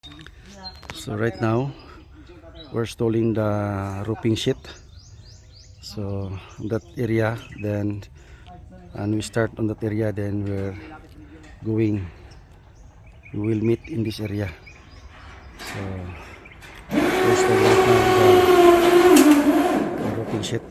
So right now we're installing the roofing sheet. So that area, then and we start on that area, then we're going, we will meet in this area. So we're installing right now the roofing sheet.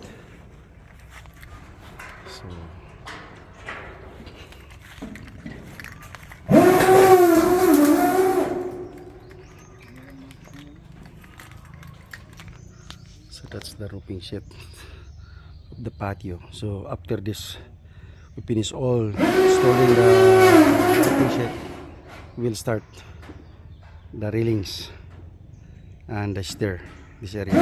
So that's the roofing sheet of the patio. So after this, we finish all installing the roofing sheet, we'll start the railings and the stair, this area.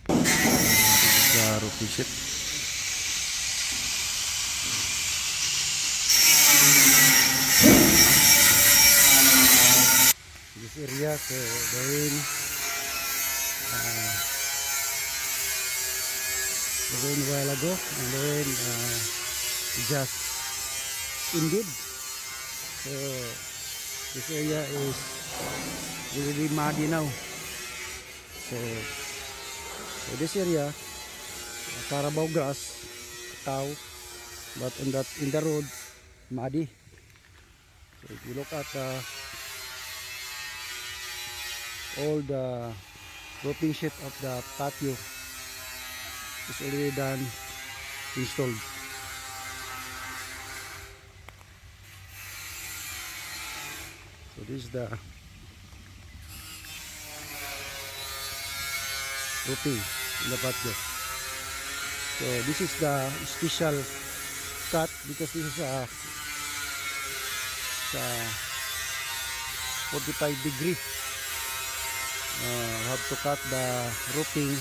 The roofing sheet. This area, so the rain while ago, and the rain just ended. So this area is really muddy now. So this area, Carabao grass, cow, but in the road, muddy. So if you look at all the roofing sheet of the patio is already done, installed. So this is the roofing in the patio. So this is the special cut because this is a 45 degree. Have to cut the roofing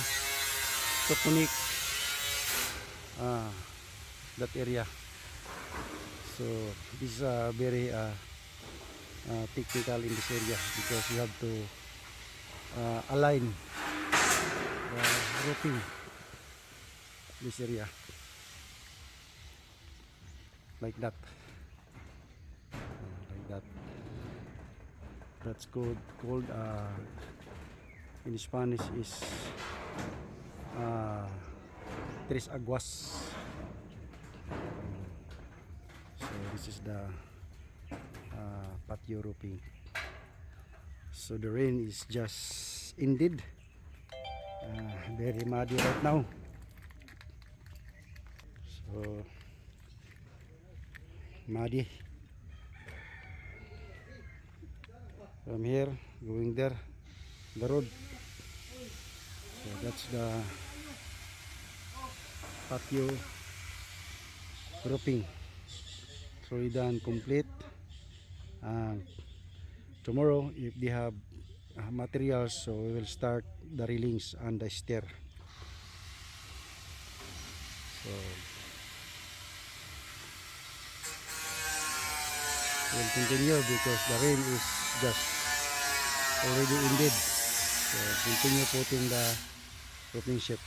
to connect that area. So this is very technical in this area because you have to align the roofing this area like that. That's called in Spanish is tres aguas. So this is the patio roofing. So the rain is just ended, very muddy right now. So muddy from here going there, the road. So that's the patio roofing. So we done complete. Tomorrow if they have materials, so we will start the railings and the stair. So we'll continue because the rain is just already ended. So continue putting the roofing sheet.